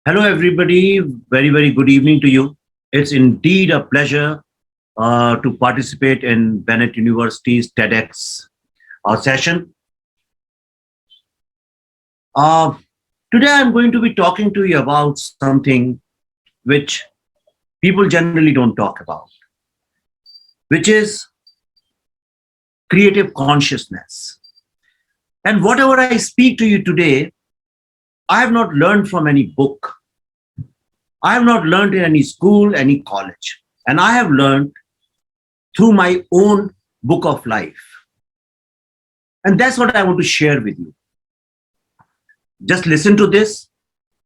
Hello, everybody. Very, very good evening to you. It's indeed a pleasure to participate in Bennett University's TEDx session. Uh, Today, I'm going to be talking to you about something which people generally don't talk about, which is creative consciousness. And whatever I speak to you today, I have not learned from any book. I have not learned in any school, any college. And I have learned through my own book of life. And that's what I want to share with you. Just listen to this.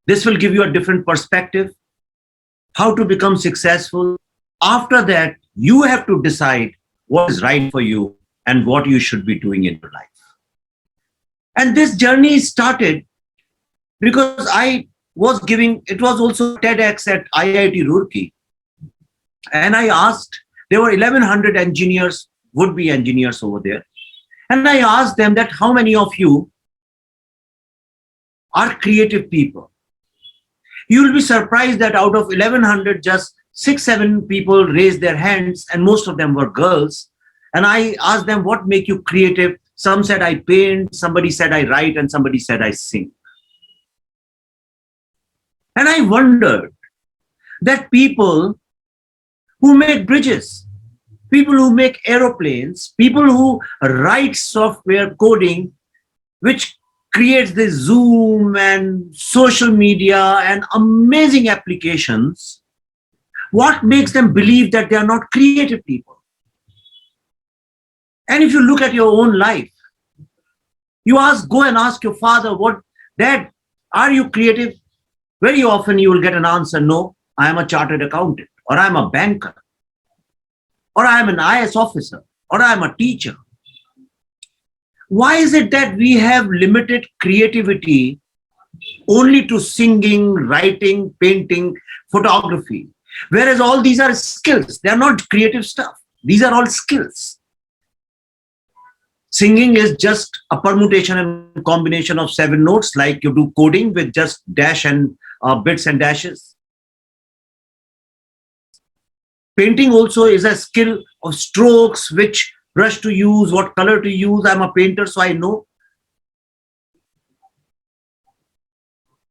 This will give you a different perspective, how to become successful. After that, you have to decide what is right for you and what you should be doing in your life. And this journey started because I was giving, it was also TEDx at IIT Roorkee. And I asked, there were 1100 engineers, would-be engineers over there. And I asked them that how many of you are creative people? You will be surprised that out of 1100, just 6-7 people raised their hands, and most of them were girls. And I asked them, what make you creative? Some said I paint, somebody said I write, and somebody said I sing. And I wondered that people who make bridges, people who make aeroplanes, people who write software coding, which creates the Zoom and social media and amazing applications, what makes them believe that they are not creative people? And if you look at your own life, go and ask your father, Dad, are you creative? Very often you will get an answer, no, I am a chartered accountant, or I am a banker, or I am an IS officer, or I am a teacher. Why is it that we have limited creativity only to singing, writing, painting, photography? Whereas all these are skills. They are not creative stuff. These are all skills. Singing is just a permutation and combination of 7 notes, like you do coding with just dash and bits and dashes. Painting also is a skill of strokes, which brush to use, what color to use. I'm a painter, so I know.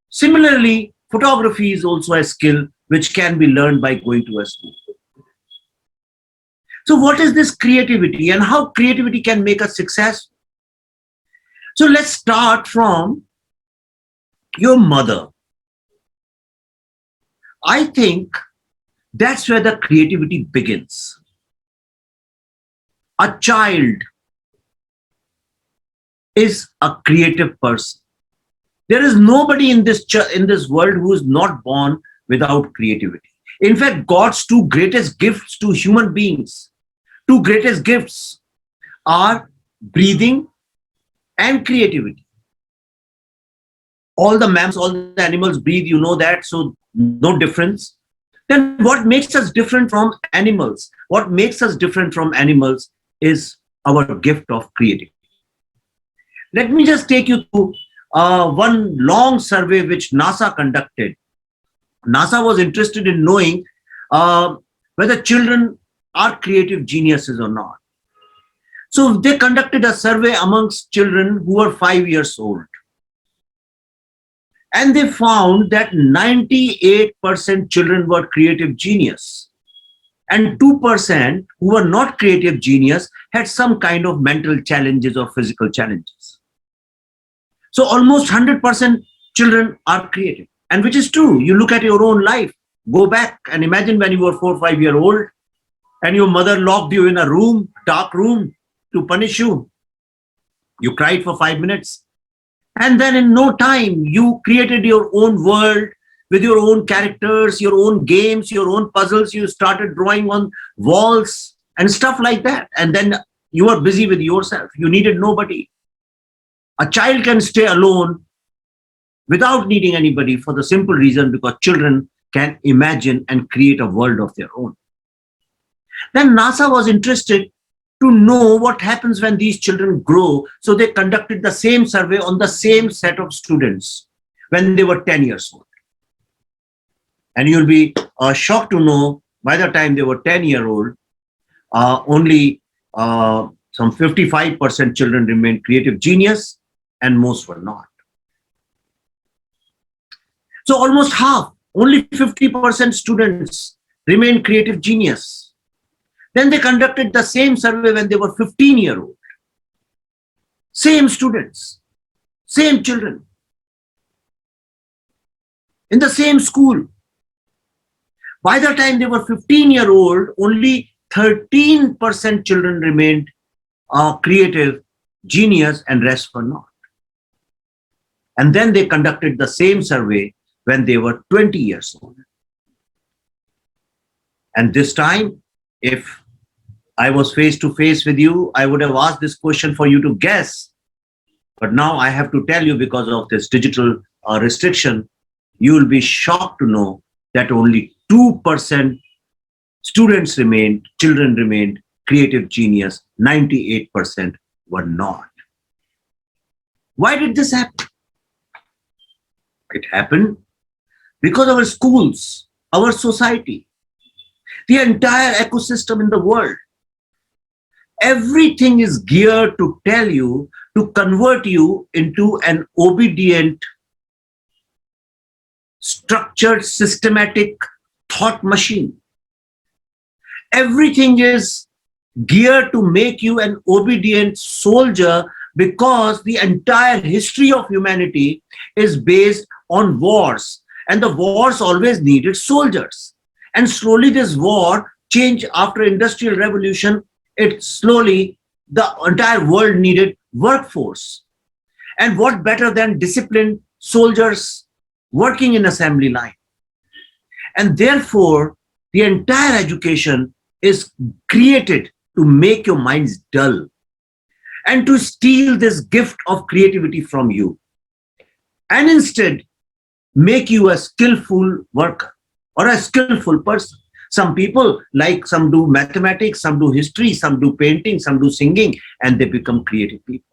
Similarly, photography is also a skill which can be learned by going to a school. So what is this creativity and how creativity can make us successful? So let's start from your mother. I think that's where the creativity begins. A child is a creative person. There is nobody in this world who is not born without creativity. In fact, God's 2 greatest gifts to human beings, 2 greatest gifts are breathing and creativity. All the mammals, all the animals breathe, you know that, so no difference. Then what makes us different from animals? What makes us different from animals is our gift of creativity. Let me just take you to one long survey which NASA conducted. NASA was interested in knowing whether children are creative geniuses or not. So they conducted a survey amongst children who were 5 years old. And they found that 98% children were creative genius. And 2% who were not creative genius had some kind of mental challenges or physical challenges. So almost 100% children are creative. And which is true. You look at your own life. Go back and imagine when you were 4 or 5 years old and your mother locked you in a room, dark room, to punish you. You cried for 5 minutes. And then in no time, you created your own world with your own characters, your own games, your own puzzles. You started drawing on walls and stuff like that. And then you were busy with yourself. You needed nobody. A child can stay alone without needing anybody for the simple reason because children can imagine and create a world of their own. Then NASA was interested to know what happens when these children grow. So they conducted the same survey on the same set of students when they were 10 years old. And you'll be shocked to know by the time they were 10-year-old, only some 55% children remained creative genius and most were not. So almost half, only 50% students remained creative genius. Then they conducted the same survey when they were 15-year-old. Same students, same children, in the same school. By the time they were 15-year-old, only 13% children remained creative genius and rest were not. And then they conducted the same survey when they were 20 years old. And this time, if I was face to face with you, I would have asked this question for you to guess. But now I have to tell you, because of this digital restriction, you will be shocked to know that only 2% students remained, children remained creative genius, 98% were not. Why did this happen? It happened because our schools, our society, the entire ecosystem in the world, everything is geared to tell you, to convert you into an obedient, structured, systematic thought machine. Everything is geared to make you an obedient soldier, because the entire history of humanity is based on wars, and the wars always needed soldiers. And slowly this war changed after Industrial Revolution. It slowly, the entire world needed workforce. And what better than disciplined soldiers working in assembly line? And therefore, the entire education is created to make your minds dull and to steal this gift of creativity from you, and instead make you a skillful worker or a skillful person. Some people, like, some do mathematics, some do history, some do painting, some do singing, and they become creative people.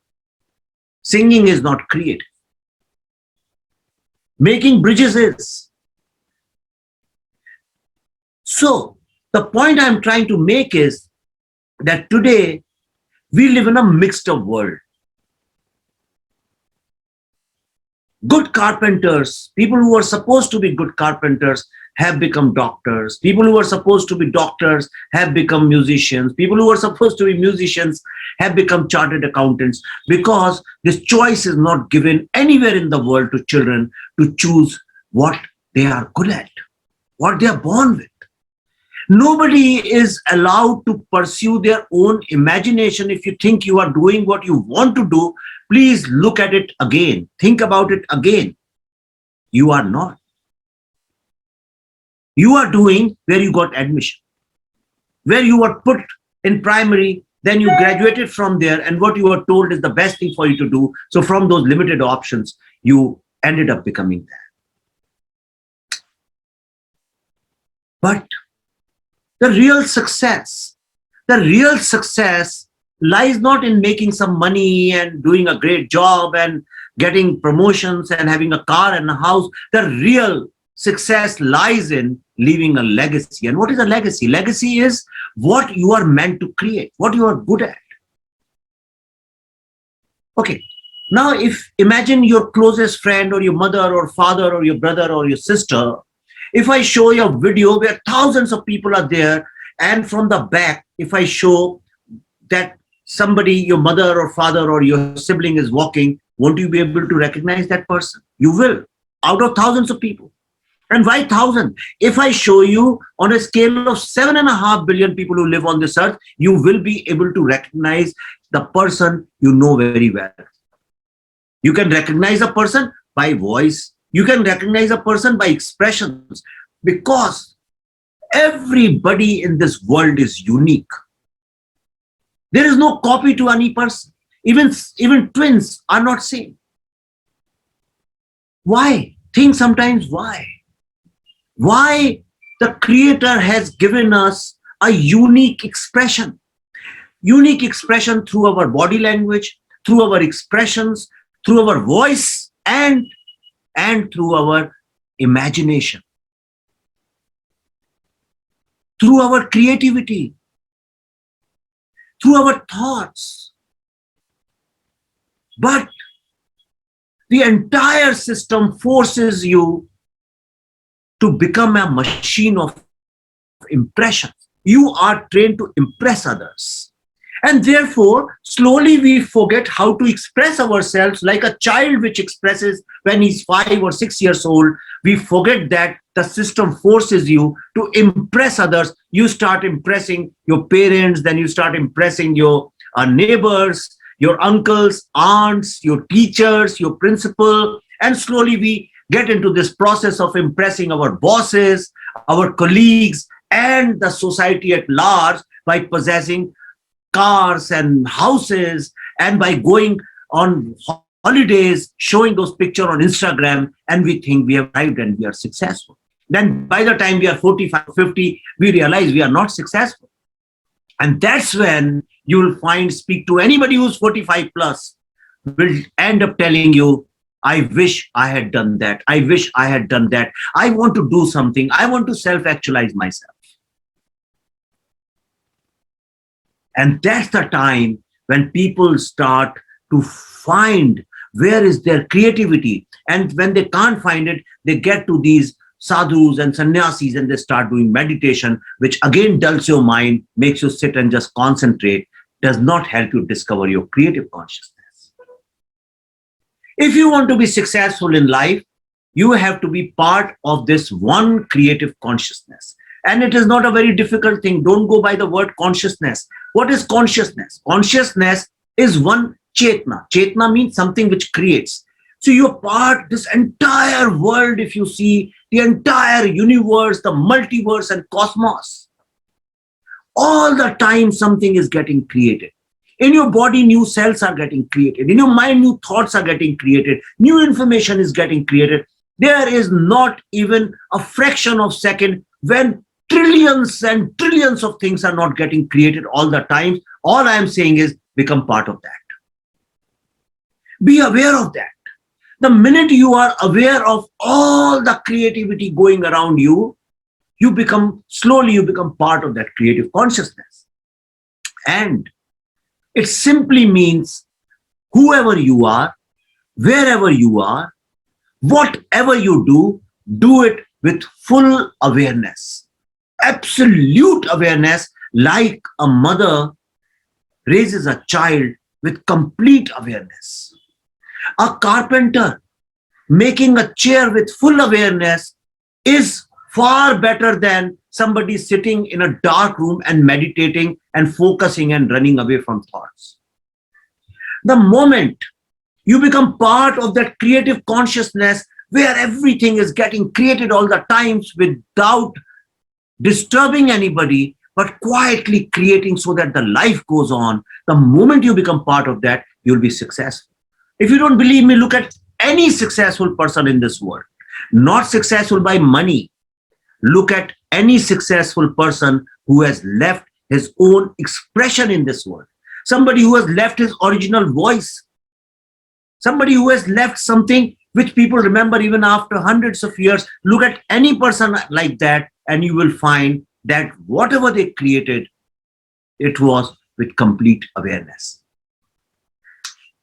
Singing is not creative. Making bridges is. So the point I'm trying to make is that today we live in a mixed up world. Good carpenters, people who are supposed to be good carpenters, have become doctors. People who are supposed to be doctors have become musicians. People who are supposed to be musicians have become chartered accountants, because this choice is not given anywhere in the world to children to choose what they are good at, what they are born with. Nobody is allowed to pursue their own imagination. If you think you are doing what you want to do, please look at it again. Think about it again. You are not. You are doing where you got admission, where you were put in primary, then you graduated from there, and what you were told is the best thing for you to do. So from those limited options, you ended up becoming that. But the real success lies not in making some money and doing a great job and getting promotions and having a car and a house. The real success lies in leaving a legacy. And what is a legacy? Legacy is what you are meant to create, what you are good at. Okay, now imagine your closest friend or your mother or father or your brother or your sister. If I show you a video where thousands of people are there, and from the back, if I show that somebody, your mother or father or your sibling is walking, won't you be able to recognize that person? You will, out of thousands of people. And why 1,000? If I show you on a scale of 7.5 billion people who live on this earth, you will be able to recognize the person you know very well. You can recognize a person by voice. You can recognize a person by expressions, because everybody in this world is unique. There is no copy to any person. Even twins are not same. Why? Think sometimes why? Why the Creator has given us a unique expression through our body language, through our expressions, through our voice, and through our imagination. through our creativity, through our thoughts. But the entire system forces you to become a machine of impression. You are trained to impress others. And therefore, slowly we forget how to express ourselves like a child which expresses when he's 5 or 6 years old. We forget that the system forces you to impress others. You start impressing your parents, then you start impressing your neighbors, your uncles, aunts, your teachers, your principal. And slowly we get into this process of impressing our bosses, our colleagues, and the society at large by possessing cars and houses, and by going on holidays, showing those pictures on Instagram, and we think we have arrived and we are successful. Then by the time we are 45, 50, we realize we are not successful. And that's when you will speak to anybody who's 45 plus, will end up telling you, I wish I had done that. I wish I had done that. I want to do something. I want to self-actualize myself. And that's the time when people start to find where is their creativity. And when they can't find it, they get to these sadhus and sannyasis and they start doing meditation, which again dulls your mind, makes you sit and just concentrate, does not help you discover your creative consciousness. If you want to be successful in life, you have to be part of this one creative consciousness. And it is not a very difficult thing. Don't go by the word consciousness. What is consciousness? Consciousness is one chetna. Chetna means something which creates. So you're part, this entire world, if you see, the entire universe, the multiverse and cosmos. All the time something is getting created. In your body, new cells are getting created. In your mind, new thoughts are getting created. New information is getting created. There is not even a fraction of a second when trillions and trillions of things are not getting created all the time. All I am saying is become part of that. Be aware of that. The minute you are aware of all the creativity going around you, slowly you become part of that creative consciousness. And it simply means whoever you are, wherever you are, whatever you do it with full awareness. Absolute awareness, like a mother raises a child with complete awareness. A carpenter making a chair with full awareness is far better than somebody sitting in a dark room and meditating and focusing and running away from thoughts. The moment you become part of that creative consciousness where everything is getting created all the times without disturbing anybody, but quietly creating so that the life goes on, the moment you become part of that, you'll be successful. If you don't believe me, look at any successful person in this world. Not successful by money. Look at any successful person who has left his own expression in this world. Somebody who has left his original voice. Somebody who has left something which people remember even after hundreds of years. Look at any person like that and you will find that whatever they created, it was with complete awareness.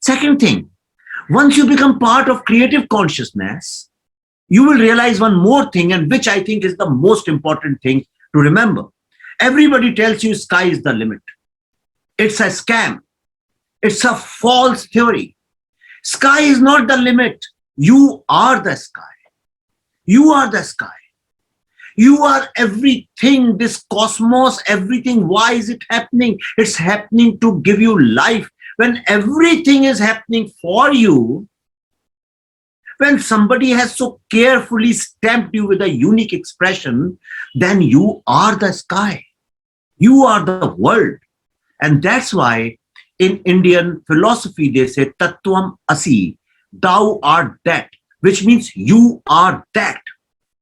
Second thing, once you become part of creative consciousness, you will realize one more thing, and which I think is the most important thing to remember. Everybody tells you sky is the limit. It's a scam. It's a false theory. Sky is not the limit. You are the sky. You are the sky. You are everything, this cosmos, everything. Why is it happening? It's happening to give you life. When everything is happening for you, when somebody has so carefully stamped you with a unique expression, then you are the sky. You are the world. And that's why in Indian philosophy, they say, Tattvam Asi, thou art that, which means you are that.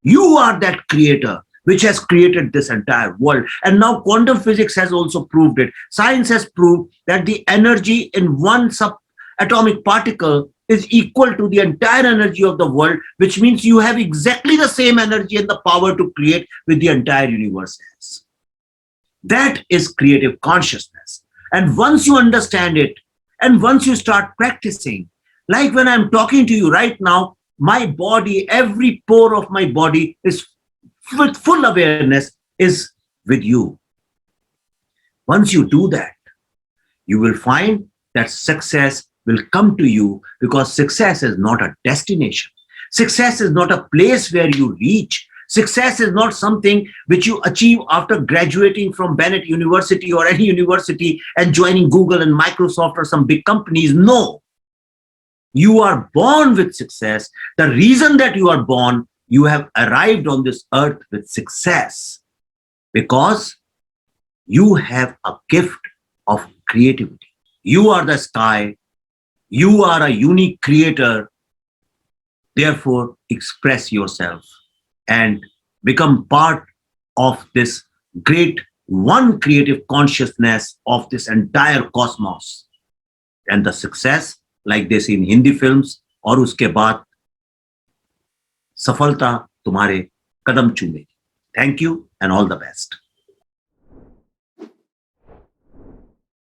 You are that creator which has created this entire world. And now quantum physics has also proved it. Science has proved that the energy in one subatomic particle is equal to the entire energy of the world, which means you have exactly the same energy and the power to create with the entire universe has. That is creative consciousness. And once you understand it, and once you start practicing, like when I'm talking to you right now, my body, every pore of my body is with full awareness is with you. Once you do that, you will find that success will come to you, because success is not a destination. Success is not a place where you reach. Success is not something which you achieve after graduating from Bennett University or any university and joining Google and Microsoft or some big companies. No. You are born with success. The reason that you are born, you have arrived on this earth with success because you have a gift of creativity. You are the sky. You are a unique creator. Therefore, express yourself and become part of this great one creative consciousness of this entire cosmos. And the success, like they see in Hindi films, और उसके बाद सफलता तुम्हारे कदम चूमेगी. Thank you and all the best.